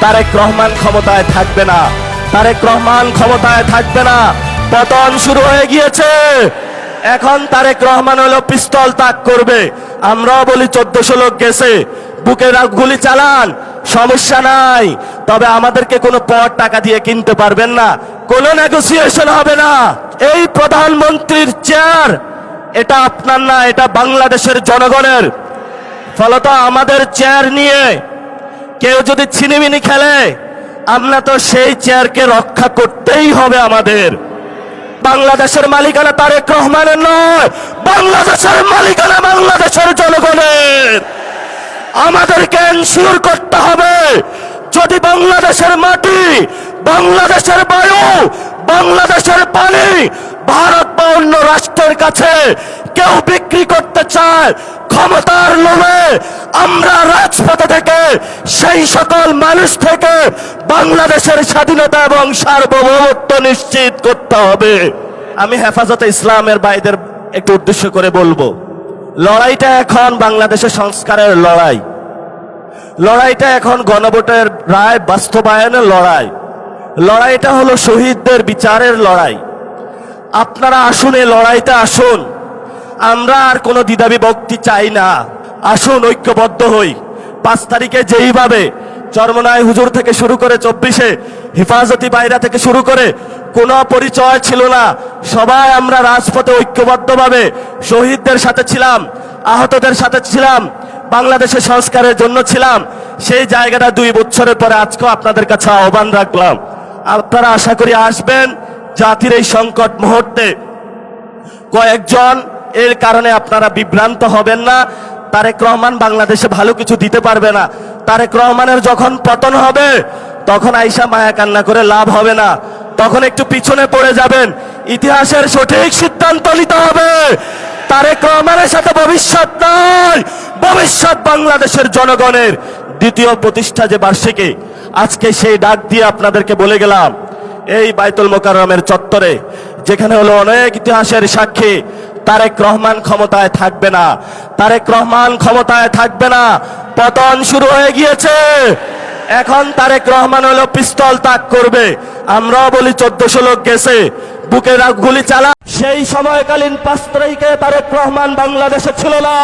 তারেক রহমান ক্ষমতায় থাকবে না, তারেক রহমান ক্ষমতায় থাকবে না। পতন শুরু হয়ে গিয়েছে। এখন তারেক রহমান হলো পিস্তল তাক করবে। আমরাও বলি 1400 লোক গেছে, বুকে গুলি চালান, সমস্যা নাই। তবে আমাদেরকে কোনো পর টাকা দিয়ে কিনতে পারবেন না, কোনো নেগোসিয়েশন হবে না। এই প্রধানমন্ত্রীর চেয়ার এটা আপনার না, এটা বাংলাদেশের জনগণের। ফলত আমাদের চেয়ার নিয়ে কেউ যদি ছিনিমিনি খেলে, আমরা তো সেই চেয়ারকে রক্ষা করতেই হবে আমাদের। বাংলাদেশের মালিকানা তারেক রহমানের নয়, বাংলাদেশের মালিকানা বাংলাদেশের জনগণের। আমাদেরকে এনশিওর করতে হবে যদি বাংলাদেশের মাটি, বাংলাদেশের বায়ু, বাংলাদেশের পানি ভারত বা অন্য রাষ্ট্রের কাছে কেউ বিক্রি করতে চায়, ক্ষমতার লোভে আমরা রাজপথে থেকে সেই সকল মানুষ থেকে বাংলাদেশের স্বাধীনতা এবং সার্বভৌমত্ব নিশ্চিত করতে হবে। আমি হেফাজতে ইসলামের ভাইদের একটু উদ্দেশ্য করে বলবো, লড়াইটা এখন বাংলাদেশের সংস্কারের লড়াই, লড়াইটা এখন গণভোটের রায় বাস্তবায়নের লড়াই, লড়াইটা হলো শহীদদের বিচারের লড়াই। আপনারা আসুন, এই লড়াইটা আসুন। আমরা আর কোনো দ্বিধাবিভক্তি চাই না। আসুন ঐক্যবদ্ধ হই। 5 তারিখে যেইভাবে চরমনাই হুজুর থেকে শুরু করে 24-এ হেফাজতি বাইরা থেকে শুরু করে কোনো পরিচয় ছিল না, সবাই আমরা রাজপথে ঐক্যবদ্ধভাবে শহীদদের সাথে ছিলাম, আহতদের সাথে ছিলাম, বাংলাদেশের সংস্কারের জন্য ছিলাম। সেই জায়গাটা 2 বছরের পরে আজকেও আপনাদের কাছে আহ্বান রাখলাম, আপনারা আশা করি আসবেন। জাতির এই সংকট মুহূর্তে কয়েকজন এর কারণে আপনারা বিভ্রান্ত হবেন না। তারেক রহমান বাংলাদেশে ভালো কিছু দিতে পারবে না। তারেক রহমানের যখন পতন হবে, তখন আইসা মায়া কান্না করে লাভ হবে না, তখন একটু পিছনে পড়ে যাবেন। ইতিহাসের সঠিক সিদ্ধান্ত নিতে হবে। তারেক রহমানের সাথে ভবিষ্যৎ নাই, ভবিষ্যৎ বাংলাদেশের জনগণের। দ্বিতীয় প্রতিষ্ঠা যে বার্ষিকী, আজকে সেই ডাক দিয়ে আপনাদেরকে বলে গেলাম, এই বাইতুল মোকাররমের চত্বরে, যেখানে হলো অনেক ইতিহাসের সাক্ষী, তারেক রহমান ক্ষমতায় থাকবে না, তারেক রহমান ক্ষমতায় থাকবে না। পতন শুরু হয়ে গিয়েছে। এখন তারেক রহমান হলো পিস্তল তাক করবে। আমরাও বলি 1400 লোক গেছে, বুকে গুলি চালা। সেই সময়কালীন 5 তারিখে তারেক রহমান বাংলাদেশে ছিল না।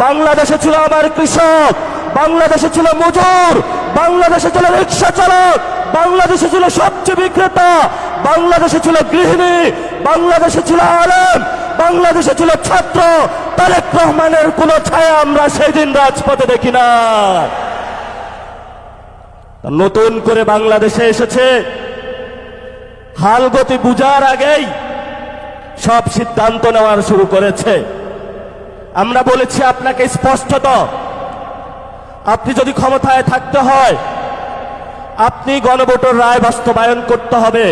বাংলাদেশে ছিল আমার কৃষক, বাংলাদেশে ছিল মজুর, বাংলাদেশে ছিল রিক্সা চালক, বাংলাদেশে ছিল সবজি বিক্রেতা, বাংলাদেশে ছিল গৃহিণী, বাংলাদেশে ছিল আলেম, বাংলাদেশে ছিল ছাত্র। তারেক রহমানের কোন ছায়া আমরা সেই দিন রাজপথে দেখি না। নতুন করে বাংলাদেশে এসেছে, হালগতি বুঝার আগেই সব সিদ্ধান্ত নেওয়ার শুরু করেছে। আমরা বলেছি আপনাকে স্পষ্টত, আপনি যদি ক্ষমতায় থাকতে হয়, আপনি গণভোটের রায় বাস্তবায়ন করতে হবে।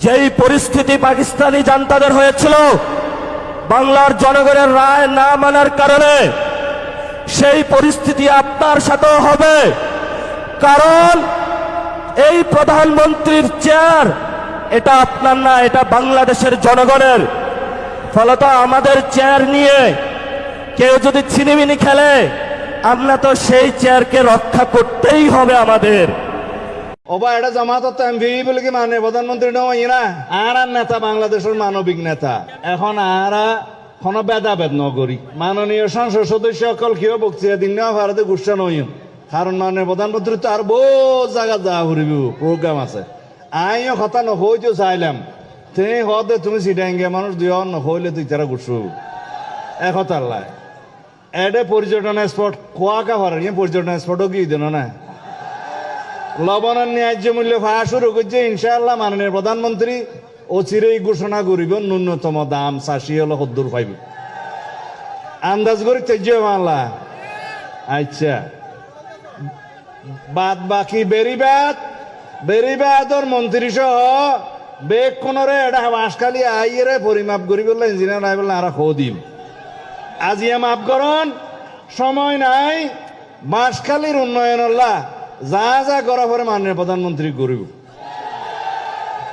যেই পরিস্থিতি পাকিস্তানি জান্তাদের হয়েছিল বাংলার জনগণের রায় না মানার কারণে, সেই পরিস্থিতি আপনার সাথেও হবে। কারণ এই প্রধানমন্ত্রীর চেয়ার এটা আপনার না, এটা বাংলাদেশের জনগণের। ফলত আমাদের চেয়ার নিয়ে কেউ যদি ছিনিমিনি খেলে, আমরা তো সেই চেয়ারকে রক্ষা করতেই হবে আমাদের। ওবা এটা জামাত এমপি বলে কি মানে প্রধানমন্ত্রী নয় না, আর নেতা বাংলাদেশের মানবিক নেতা। এখন আরা কোনো ভেদাভেদ নগরী মাননীয় সংসদ সদস্য সকল কেউ বক্তৃতা দিন না ভারতে গুসা নয়। কারণ মাননীয় প্রধানমন্ত্রী তো আর বহু জায়গা যা ঘুরিব প্রোগ্রাম আছে। আইও কথা নহইতো চাইলাম তিনি হতে তুমি সিটাঙ্গে মানুষ দিও নহইলে তুই তারা গুসু একতার লাই এডে পর্যটন স্পট কোয়াকা হরার পর্যটন স্পটও গিয়ে দেন না। লবণের ন্যায্য মূল্য পাওয়া শুরু করছে ইনশাআল্লাহ। মাননীয় প্রধানমন্ত্রী অচিরেই ঘোষণা করিব ন্যূনতম দাম 80 হলো 70 পাইব। আন্দাজ করি তেজ মানলা। আচ্ছা, বাদ বাকি বেরিবাদর মন্ত্রী সহ বেগ কোনরে এটা বাঁশখালি আইয়ে পরিমাপ করি বললে ইঞ্জিনিয়ার আই বললে আর দিম আজিয়া মাপ করন সময় নাই। বাঁশখালীর উন্নয়ন যা যা করা পরে মাননীয় প্রধানমন্ত্রী করিব।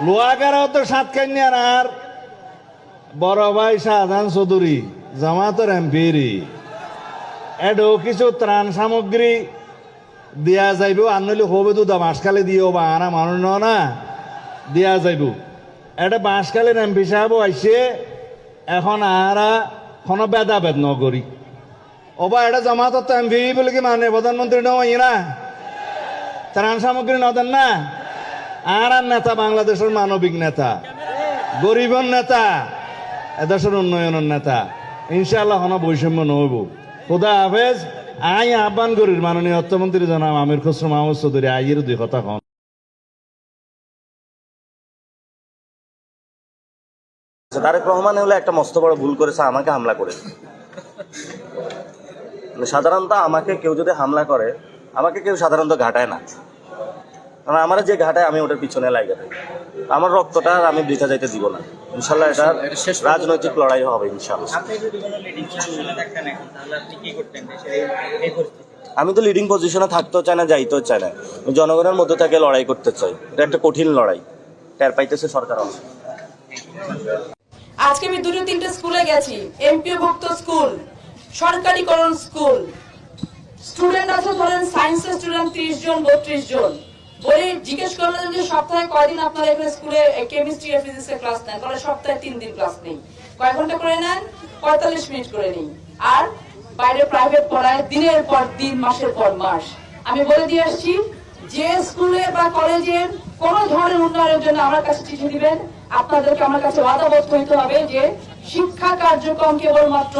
লোয়াগারাও তো সাতকান্যার আর বড় ভাই শাহজাহান চৌধুরী জামাতের এমপিরি এডো কিছু ত্রাণ সামগ্রী দিয়া যাইব আর নইলে হবে তো বাঁশখালে দিও বা আনা মানুষ না দিয়া যাইব এটা বাঁশখালের এমপি সাহেব আইসে এখন আরা কোনো ভেদাভেদ নগরী ওবা এটা জামাতত এমপি বলে কি মানে প্রধানমন্ত্রী নয় না ত্রাণ সামগ্রী নদেন না আর নেতা বাংলাদেশের মানবিক নেতা গরিবের নেতা এদেশের উন্নয়নের নেতা ইনশাআল্লাহ কোনো বৈষম্য নহব খুদা হাফেজ আই আহ্বান করির মাননীয় অর্থমন্ত্রী জনাব আমির খসরু মাহমুদ চৌধুরী আইয়ের 2 কথা কন তারেক রহমান হলে একটা মস্ত বড় ভুল করেছে, আমাকে হামলা করেছে। সাধারণত আমাকে কেউ যদি হামলা করে, আমাকে কেউ সাধারণত ঘাটায় না, কারণ আমার যে ঘাটায় আমি ওটার পিছনে লাগে থাকি। আমার রক্তটা আমি বৃথা যাইতে দিব না। ইনশাল্লাহ এটা রাজনৈতিক লড়াই হবে ইনশাল্লাহ। আমি তো লিডিং পজিশনে থাকতেও চাই না, যাইতেও চাই না, জনগণের মধ্যে থেকে লড়াই করতে চাই। এটা একটা কঠিন লড়াই, টের পাইতেছে সরকার। আজকে আমি 2-3টে স্কুলে গেছি, এমপিওভুক্ত স্কুল, সরকারিকরণ স্কুল, স্টুডেন্ট আছে ধরেন সায়েন্সের স্টুডেন্ট 30 জন 32 জন। বলে জিজ্ঞেস করলেন যে সপ্তাহে কয়দিন আপনারা এখানে স্কুলে কেমিস্ট্রি আর ফিজিক্সের ক্লাস নেন? বলে সপ্তাহে 3 দিন ক্লাস নেই। কয় ঘন্টা করে নেন? 45 মিনিট করে নেই। আর বাইরে প্রাইভেট পড়ায় দিনের পর দিন, মাসের পর মাস। আমি বলে দিয়ে আসছি, যে স্কুলে বা কলেজের কোন ধরনের উন্নয়নের জন্য আমার কাছে চিঠি দিবেন, আপনাদেরকে আমার কাছে ওয়াদাবদ্ধ হইতে হবে যে শিক্ষা কার্যক্রম কেবলমাত্র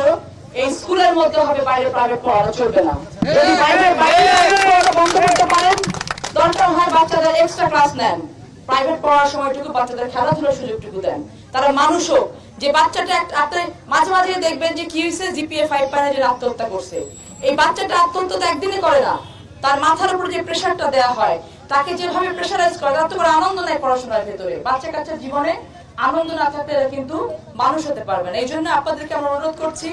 এই স্কুলের মধ্যে হবে, বাইরে প্রাইভেট পড়ানো চলবে না। যদি বাইরে বন্ধ করতে পারেন, দরকার হয় বাচ্চাদের এক্সট্রা ক্লাস নেন, প্রাইভেট পড়ার সময়টুকু বাচ্চাদের খেলাধুলার সুযোগটুকু দেন। তারা মানুষও যে বাচ্চাটা আপনি মাঝে মাঝে দেখবেন যে কি হয়েছে, জিপিএ 5 পায় যে আত্মহত্যা করছে। এই বাচ্চাটা আত্মহত্যা তো একদিনে করে না, তার মাথার উপর যে প্রেশারটা দেওয়া হয়, তাকে যেভাবে প্রেশারাইজ করে, তার তো কোনো আনন্দ নেই পড়াশোনার ভেতরে। বাচ্চা কাচ্চার জীবনে আনন্দ না থাকলে এরা কিন্তু মানুষ হতে পারবে না। এই জন্য আপনাদেরকে আমরা অনুরোধ করছি,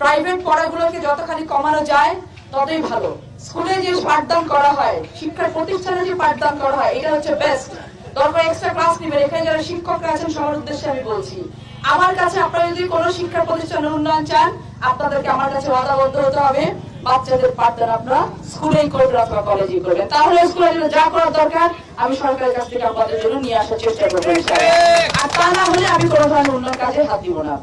প্রাইভেট পড়াগুলোকে যতখানি কমানো যায় ততই ভালো। স্কুলে যে পাঠদান করা হয়, শিক্ষা প্রতিষ্ঠানে যে পাঠদান করা হয়, এটা হচ্ছে বেস্ট। দরকার এক্সট্রা ক্লাস নেবেন। এখানে যারা শিক্ষকরা আছেন সবার উদ্দেশ্যে আমি বলছি, আমার কাছে আপনারা যদি কোনো শিক্ষা প্রতিষ্ঠানের উন্নয়ন চান, আপনাদেরকে আমার কাছে ওয়াদাবদ্ধ হতে হবে, বাচ্চাদের পাঠদান আপনারা স্কুলেই করবেন অথবা কলেজেই করবেন। তাহলে স্কুলের জন্য যা করার দরকার আমি সরকারের কাছ থেকে আপনাদের জন্য নিয়ে আসার চেষ্টা করবো। আর তা না হলে আমি কোনো ধরনের উন্নয়ন কাজে হাত দিব না।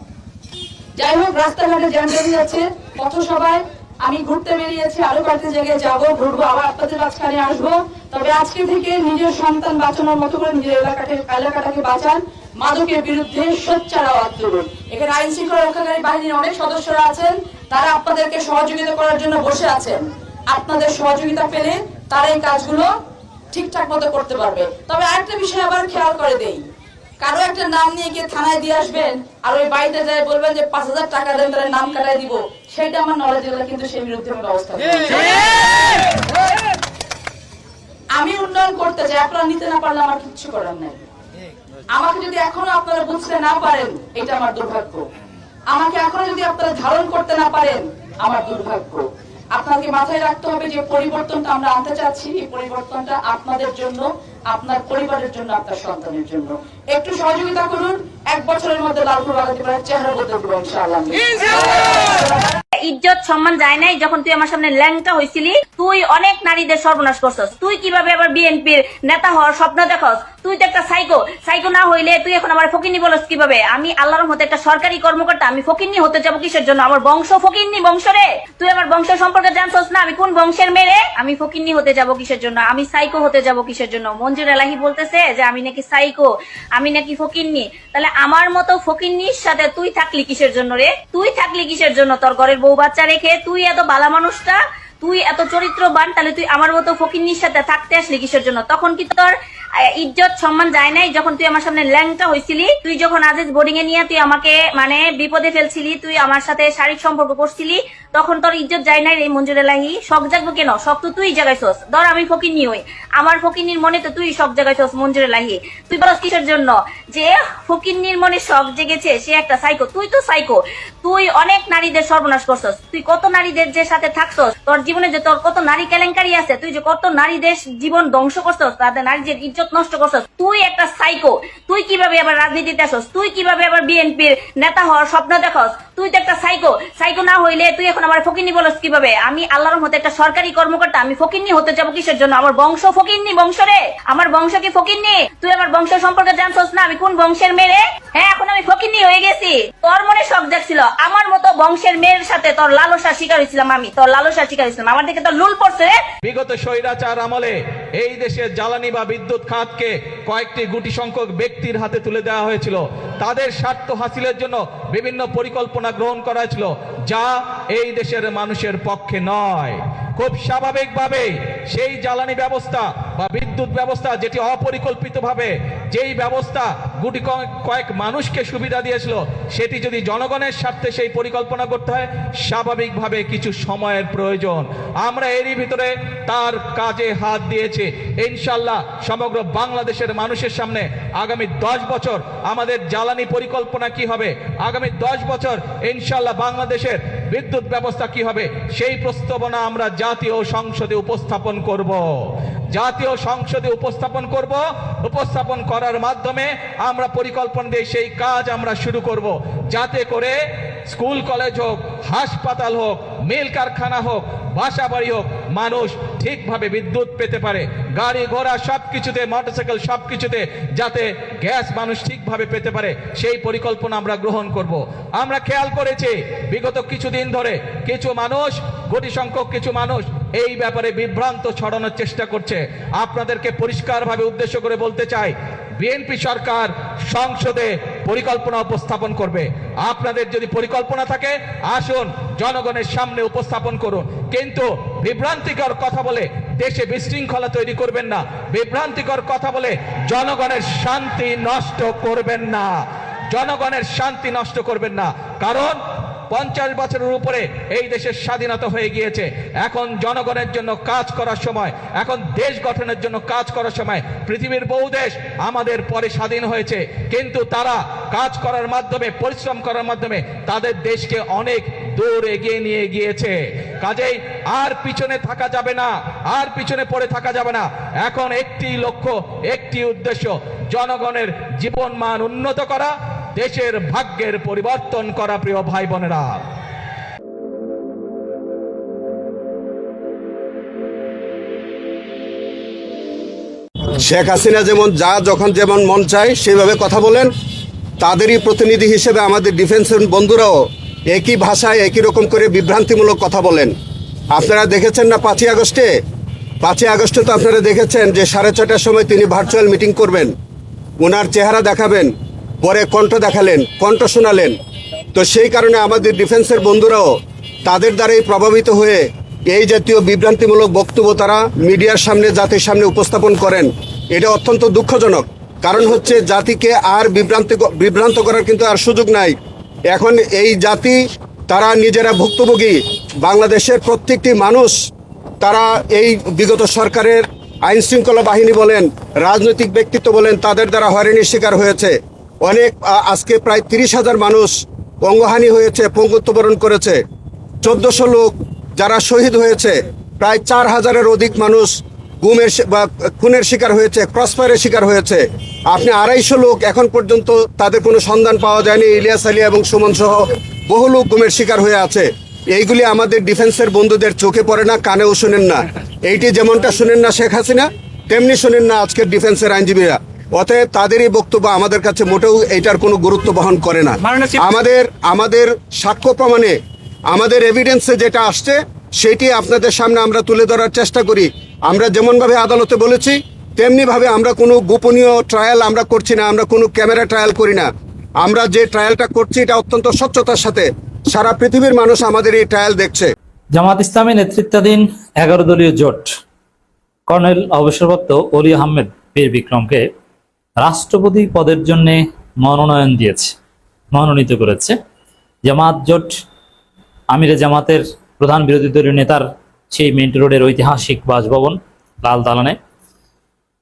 যাই হোক, রাস্তাঘাটে জ্যাম লেগে যাচ্ছে, পথসভায় আমি ঘুরতে বেরিয়েছি, আরো কয়েকটা জায়গায় যাবো, ঘুরবো, আবার আপনাদের মাঝখানে আসবো। তবে আজকে থেকে নিজের সন্তান বাঁচানোর মতো করে নিজের এলাকাটাকে বাঁচান, মাদকের বিরুদ্ধে সোচ্চার আওয়াজ তুলুন। এখানে আইন শৃঙ্খলা রক্ষাকারী বাহিনীর অনেক সদস্যরা আছেন, তারা আপনাদেরকে সহযোগিতা করার জন্য বসে আছেন। আপনাদের সহযোগিতা পেলে তারা এই কাজগুলো ঠিকঠাক মতো করতে পারবে। তবে আরেকটা বিষয় আবার খেয়াল করে দেই, কারো একটা নাম নিয়ে গিয়ে থানায় দিয়ে আসবেন, আর ওই বাড়িতে যায় বলবেন যে 5000 টাকা দেন, তাহলে নাম কাটাই দিব, সেটা আমার নলেজে হলে কিন্তু সেই বিরুদ্ধে আমি ব্যবস্থা নেব। আমি উন্নয়ন করতে চাই, আপনারা নিতে না পারলে আমার কিচ্ছু করার নাই। আমাকে যদি এখনো আপনারা বুঝতে না পারেন, এটা আমার দুর্ভাগ্য। আমাকে এখনো যদি আপনারা ধারণ করতে না পারেন, আমার দুর্ভাগ্য। আপনাকে মাথায় রাখতে হবে যে পরিবর্তনটা আমরা আনতে চাচ্ছি, এই পরিবর্তনটা আপনাদের জন্য, আপনার পরিবারের জন্য, আপনার সন্তানের জন্য। একটু সহযোগিতা করুন, 1 বছরের মধ্যে লালপুর বাগাতিপাড়ার চেহারা বদলে দেবো ইনশাআল্লাহ। ইজ্জত সম্মান যায় নাই যখন তুই আমার সামনে ল্যাংটা হইছিলি। তুই অনেক নারীদের সর্বনাশ করছস। তুই কিভাবে আবার বিএনপির নেতা হওয়ার স্বপ্ন দেখস? তুই তো একটা সাইকো না হইলে তুই এখন আমার ফকিন্নি বলস কিভাবে? আমি আল্লাহর রহমতে একটা সরকারি কর্মকর্তা, আমি ফকিন্নি হতে যাবো কিসের জন্য? আমার বংশ ফকিন্নি বংশ রে। তুই আমার বংশ সম্পর্কে জানছস না? আমি কোন বংশের মেয়ে? আমি ফকিন্নি হতে যাবো কিসের জন্য? আমি সাইকো হতে যাবো কিসের জন্য? মঞ্জুর এলাহি বলতেছে যে আমি নাকি সাইকো, আমি নাকি ফকিন্নি। তাহলে আমার মতো ফকিন্নির সাথে তুই থাকলি কিসের জন্য রে? তুই থাকলি কিসের জন্য? তোর ঘরের বউ বাচ্চা রেখে তুই এত ভালো মানুষটা, তুই এত চরিত্রবান, তাহলে তুই আমার মতো ফকিন্নির সাথে থাকতে আসলি কিসের জন্য? তখন কি তোর ইজ্জত সম্মান যায় নাই যখন তুই আমার সামনে ল্যাংটা হইছিলি? তুই যখন আজিজ বোর্ডিং এ নিয়ে তুই আমাকে মানে বিপদে ফেলছিলি, তুই আমার সাথে শারীরিক সম্পর্ক করছিলি, তখন তোর ইজ্জত যায় নাই রে মঞ্জুর এলাহি? শখ জাগবো কেন? শখ তো তুই জাগাইছস। ধর আমি ফকিন্নি হই, আমার ফকিন্নির মনে তো তুই শখ জাগাইছস মঞ্জুর এলাহি। তুই বলস কিসের জন্য? যে ফকিন্নির মনে শখ জেগেছে সে একটা সাইকো। তুই তো সাইকো, তুই অনেক নারীদের সর্বনাশ করছস। তুই কত নারীদের যে সাথে থাকছস, তোর জীবনে যে তোর কত নারী কেলেঙ্কারি আছে, তুই যে কত নারীদের জীবন ধ্বংস করছস, তাদের নারীদের ইজ্জত নষ্ট করছস। তুই একটা সাইকো। তুই কিভাবে আবার রাজনীতিতে আসস? তুই কিভাবে আবার বিএনপির নেতা হওয়ার স্বপ্ন দেখস? তুই তো একটা সাইকো না হইলে তুই এখন আমার ফকিন্নি বলস কিভাবে? আমি আল্লাহর মতো একটা সরকারি কর্মকর্তা, আমি ফকিন্নি হতে যাবো কিসের জন্য? আমার বংশ ফকিন্নি বংশ রে, আমার বংশ কি ফকিন্নি? তুই আমার বংশ সম্পর্কে জানছস না আমি কোন বংশের মেয়ে? হ্যাঁ, এখন আমি ফকিন্নি হয়ে গেছি। তোর মনে শখ জাগছিল, আমার মতো বংশের মেয়ের সাথে তোর লালসা শিকার হয়েছিলাম, আমি তোর লালসা শিকার হয়েছিলাম, আমার দিকে তোর লুল পড়ছে রে। বিগত স্বৈরাচার আমলে এই দেশের জ্বালানি বা বিদ্যুৎ খাতকে কয়েকটি গুটি সংখ্যক ব্যক্তির হাতে তুলে দেওয়া হয়েছিল। তাদের স্বার্থ হাসিলের জন্য বিভিন্ন পরিকল্পনা গ্রহণ করা হয়েছিল, যা এই দেশের মানুষের পক্ষে নয়। খুব স্বাভাবিকভাবে সেই জ্বালানি ব্যবস্থা বা বিদ্যুৎ ব্যবস্থা, যেটি অপরিকল্পিতভাবে যেই ব্যবস্থা গুটি কয়েক মানুষকে সুবিধা দিয়েছিল, সেটি যদি জনগণের স্বার্থে সেই পরিকল্পনা করতে হয়, স্বাভাবিকভাবে কিছু সময়ের প্রয়োজন। আমরা এরই ভিতরে তার কাজে হাত দিয়েছি। ইনশাল্লাহ সমগ্র বাংলাদেশের মানুষের সামনে আগামী 10 বছর আমাদের জ্বালানি পরিকল্পনা কি হবে, আগামী 10 বছর ইনশাল্লাহ বাংলাদেশের বিদ্যুৎ ব্যবস্থা কি হবে, সেই প্রস্তাবনা আমরা জাতীয় সংসদে উপস্থাপন করব। জাতীয় সংসদে উপস্থাপন করার মাধ্যমে আমরা পরিকল্পনা দিয়ে সেই কাজ আমরা শুরু করব, যাতে করে স্কুল কলেজ হোক, হাসপাতাল হোক, মিল কারখানা হোক, বাসা বাড়ি হোক, মানুষ ঠিকভাবে বিদ্যুৎ পেতে পারে। গাড়ি ঘোড়া সবকিছুতে, মোটরসাইকেল সবকিছুতে যাতে গ্যাস মানুষ ঠিকভাবে পেতে পারে, সেই পরিকল্পনা আমরা গ্রহণ করব। আমরা খেয়াল করেছি বিগত কিছুদিন ধরে কিছু মানুষ, কোটি সংখ্যক কিছু মানুষ এই ব্যাপারে বিভ্রান্ত ছড়ানোর চেষ্টা করছে। আপনাদেরকে পরিষ্কারভাবে উদ্দেশ্য করে বলতে চাই, বিএনপি সরকার সংসদে পরিকল্পনা উপস্থাপন করবে। আপনাদের যদি পরিকল্পনা থাকে, আসুন জনগণের সামনে উপস্থাপন করুন, কিন্তু বিভ্রান্তিকর কথা বলে দেশে বিশৃঙ্খলা তৈরি করবেন না, বিভ্রান্তিকর কথা বলে জনগণের শান্তি নষ্ট করবেন না, জনগণের শান্তি নষ্ট করবেন না। কারণ 50 বছরের উপরে এই দেশের স্বাধীনতা হয়ে গিয়েছে। এখন জনগণের জন্য কাজ করার সময়, এখন দেশ গঠনের জন্য কাজ করার সময়। পৃথিবীর বহু দেশ আমাদের পরে স্বাধীন হয়েছে, কিন্তু তারা কাজ করার মাধ্যমে, পরিশ্রম করার মাধ্যমে তাদের দেশকে অনেক দূর এগিয়ে নিয়ে গিয়েছে। কাজেই আর পিছনে থাকা যাবে না, আর পিছনে পড়ে থাকা যাবে না। এখন একটি লক্ষ্য, একটি উদ্দেশ্য, জনগণের জীবন মান উন্নত করা, দেশের ভাগ্যের পরিবর্তন করা। প্রিয় ভাই বোনেরা, শেখ হাসিনা যেমন যখন যেমন মন চায় সেভাবে কথা বলেন, তাদেরই প্রতিনিধি হিসেবে আমাদের ডিফেন্সের বন্ধুরাও একই ভাষায় একই রকম করে বিভ্রান্তিমূলক কথা বলেন। আপনারা দেখেছেন না 5ই আগস্টে তো আপনারা দেখেছেন যে 6:30টার সময় তিনি ভার্চুয়াল মিটিং করবেন, ওনার চেহারা দেখাবেন, পরে কণ্ঠ দেখালেন, কণ্ঠ শোনালেন। তো সেই কারণে আমাদের ডিফেন্সের বন্ধুরাও তাদের দ্বারাই প্রভাবিত হয়ে এই জাতীয় বিভ্রান্তিমূলক বক্তব্য তারা মিডিয়ার সামনে, জাতির সামনে উপস্থাপন করেন। এটা অত্যন্ত দুঃখজনক। কারণ হচ্ছে জাতিকে আর বিভ্রান্ত করার কিন্তু আর সুযোগ নাই। এখন এই জাতি তারা নিজেরা ভুক্তভোগী। বাংলাদেশের প্রত্যেকটি মানুষ তারা এই বিগত সরকারের আইন শৃঙ্খলা বাহিনী বলেন, রাজনৈতিক ব্যক্তিত্ব বলেন, তাদের দ্বারা হয়রানির শিকার হয়েছে। অনেক আজকে প্রায় 30,000 মানুষ অঙ্গহানি হয়েছে, পঙ্গুত্ব বরণ করেছে। 1400 লোক যারা শহীদ হয়েছে, প্রায় 4000-এর অধিক মানুষ খুনের শিকার হয়েছে, ক্রসফায়ারের শিকার হয়েছে। আপনি 250 লোক এখন পর্যন্ত তাদের কোনো সন্ধান পাওয়া যায়নি। ইলিয়াস আলিয়া এবং সুমন সহ বহু লোক গুমের শিকার হয়ে আছে। এইগুলি আমাদের ডিফেন্সের বন্ধুদের চোখে পড়ে না, কানেও শোনেন না। এইটি যেমনটা শোনেন না শেখ হাসিনা, তেমনি শোনেন না আজকের ডিফেন্সের আইনজীবীরা। অতএব তাদেরই বক্তব্য আমাদের কাছে মোটেও এইটার কোনো গুরুত্ব বহন করে না। আমাদের সাক্ষ্য প্রমাণে, আমাদের এভিডেন্সে যেটা আসছে সেটি আপনাদের সামনে আমরা তুলে ধরার চেষ্টা করি। আমরা যেমনভাবে আদালতে বলেছি, তেমনিভাবে আমরা কোনো গোপনীয় ট্রায়াল আমরা করছি না, আমরা কোনো ক্যামেরা ট্রায়াল করি না। আমরা যে ট্রায়ালটা করছি এটা অত্যন্ত স্বচ্ছতার সাথে সারা পৃথিবীর মানুষ আমাদের এই ট্রায়াল দেখছে। জামাত ইসলামী নেতৃত্বাধীন 11 দলীয় জোট কর্নেল অবসরপ্রাপ্ত অলি আহমেদ বীর বিক্রমকে রাষ্ট্রপতি পদের জন্য মনোনীত করেছে। জামাত জোট আমিরে জামাতের প্রধান বিরোধী দলীয় নেতার সেই মিন্টো রোডের ঐতিহাসিক বাসভবন লাল দালানে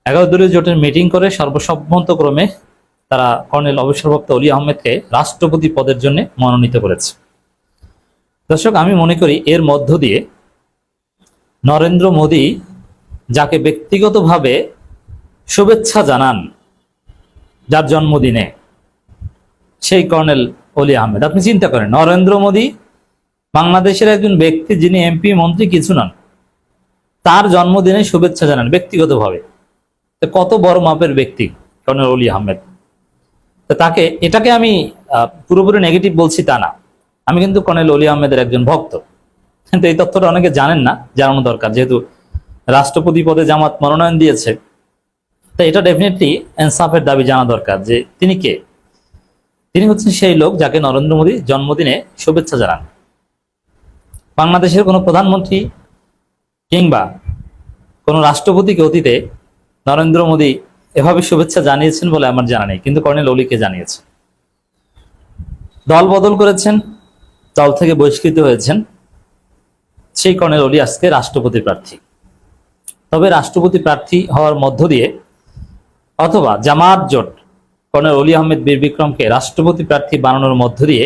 11 দলীয় জোটের মিটিং করে সর্বসম্মতক্রমে তারা কর্নেল অবসরপ্রাপ্ত অলি আহমেদকে রাষ্ট্রপতি পদের জন্য মনোনীত করেছে। দর্শক, আমি মনে করি এর মধ্য দিয়ে নরেন্দ্র মোদী যাকে ব্যক্তিগতভাবে শুভেচ্ছা জানান যার জন্মদিনে, সেই কর্নেল অলি আহমেদ, আপনি চিন্তা করেন, নরেন্দ্র মোদী বাংলাদেশের একজন ব্যক্তি যিনি এমপি মন্ত্রী কিছু নন, তার জন্মদিনে শুভেচ্ছা জানান ব্যক্তিগতভাবে। তো কত বড় মাপের ব্যক্তি কর্নেল অলি আহমেদ। তো তাকে, এটাকে আমি পুরোপুরি নেগেটিভ বলছি তা না, আমি কিন্তু কর্নেল অলি আহমেদের একজন ভক্ত। কিন্তু এই তথ্যটা অনেকে জানেন না, জানানো দরকার, যেহেতু রাষ্ট্রপতি পদে জামাত মনোনয়ন দিয়েছে। তো এটা ডেফিনেটলি ইনসাফের দাবি জানা দরকার যে তিনি কে। তিনি হচ্ছেন সেই লোক যাকে নরেন্দ্র মোদী জন্মদিনে শুভেচ্ছা জানান। বাংলাদেশের কোনো প্রধানমন্ত্রী কিংবা কোনো রাষ্ট্রপতিকে অতীতে নরেন্দ্র মোদী এভাবে শুভেচ্ছা জানিয়েছেন বলে আমার জানা নেই, কিন্তু কর্নেল অলিকে জানিয়েছে। দল বদল করেছেন, দল থেকে বহিষ্কৃত হয়েছেন, সেই কর্নেল অলি আজকে রাষ্ট্রপতি প্রার্থী। তবে রাষ্ট্রপতি প্রার্থী হওয়ার মধ্য দিয়ে অথবা জামাত জোট কর্নেল অলি আহমেদ বীর বিক্রমকে রাষ্ট্রপতি প্রার্থী বানানোর মধ্য দিয়ে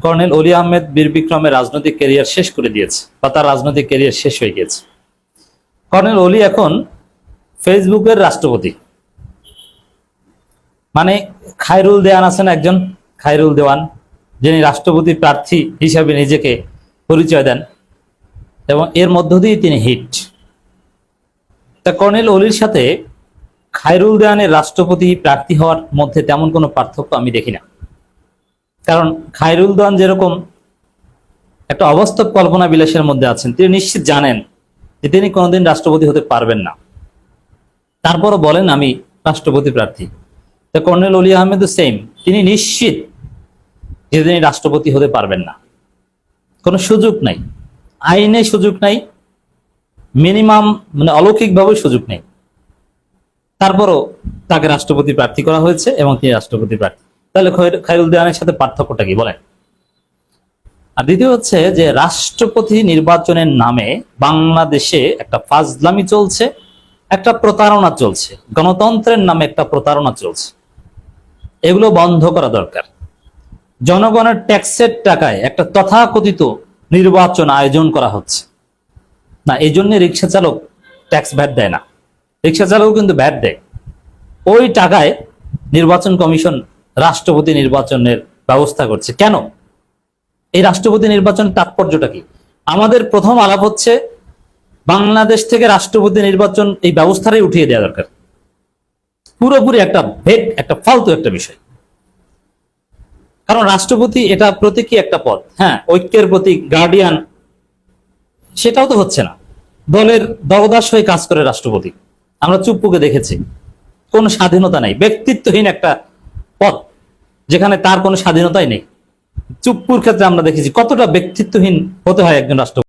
কর্নেল অলি আহমেদ বীর বিক্রমের রাজনৈতিক ক্যারিয়ার শেষ করে দিয়েছে, বা তার রাজনৈতিক ক্যারিয়ার শেষ হয়ে গিয়েছে। কর্নেল অলি এখন ফেসবুকের রাষ্ট্রপতি। মানে খায়রুল দেওয়ান আছেন একজন, খায়রুল দেওয়ান, যিনি রাষ্ট্রপতি প্রার্থী হিসাবে নিজেকে পরিচয় দেন এবং এর মধ্য দিয়ে তিনি হিট। তা কর্নেল অলির সাথে খায়রুল দেওয়ানের রাষ্ট্রপতি প্রার্থী হওয়ার মধ্যে তেমন কোনো পার্থক্য আমি দেখি না। কারণ খায়রুল দেওয়ান যেরকম একটা অবাস্তব কল্পনা বিলাসের মধ্যে আছেন, তিনি নিশ্চিত জানেন যে তিনি কোনোদিন রাষ্ট্রপতি হতে পারবেন না, তারপরও বলেন আমি রাষ্ট্রপতি প্রার্থী। তা কর্নেল অলি আহমেদও সেম, তিনি নিশ্চিত যে তিনি রাষ্ট্রপতি হতে পারবেন না, কোনো সুযোগ নাই, আইনে সুযোগ নাই, মিনিমাম মানে অলৌকিকভাবে সুযোগ নেই। তারপরও তাকে রাষ্ট্রপতি প্রার্থী করা হয়েছে এবং তিনি রাষ্ট্রপতি প্রার্থী। তাহলে খায়রুল দেওয়ানের সাথে পার্থক্যটা কি বলেন? আর দ্বিতীয় হচ্ছে যে রাষ্ট্রপতি নির্বাচনের নামে বাংলাদেশে একটা ফাজলামি চলছে, একটা প্রতারণা চলছে, গণতন্ত্রের নামে একটা প্রতারণা চলছে। এগুলো বন্ধ করা দরকার। জনগণের ট্যাক্সের টাকায় একটা তথাকথিত নির্বাচন আয়োজন করা হচ্ছে না, এই জন্য রিক্সা চালক ট্যাক্স ভ্যাট দেয় না, রিক্সা চালক কিন্তু ভ্যাট দেয়। ওই টাকায় নির্বাচন কমিশন রাষ্ট্রপতি নির্বাচনের ব্যবস্থা করছে। কেন? এই রাষ্ট্রপতি নির্বাচনের তাৎপর্যটা কি? আমাদের প্রথম আলাপ হচ্ছে বাংলাদেশ থেকে রাষ্ট্রপতি নির্বাচন এই ব্যবস্থাটাই উঠিয়ে দেওয়া দরকার। পুরোপুরি একটা ভেট, একটা ফালতু একটা বিষয়। কারণ রাষ্ট্রপতি এটা প্রতীকী একটা পদ, হ্যাঁ, ঐক্যের প্রতীক, গার্ডিয়ান, সেটাও তো হচ্ছে না। দলের দলদাস হয়ে কাজ করে রাষ্ট্রপতি, আমরা চুপ্পুকে দেখেছি। কোনো স্বাধীনতা নাই, ব্যক্তিত্বহীন একটা পদ যেখানে তার কোনো স্বাধীনতাই নেই। চুপ্পুর ক্ষেত্রে আমরা দেখেছি কতটা ব্যক্তিত্বহীন হতে হয় একজন রাষ্ট্রপতি।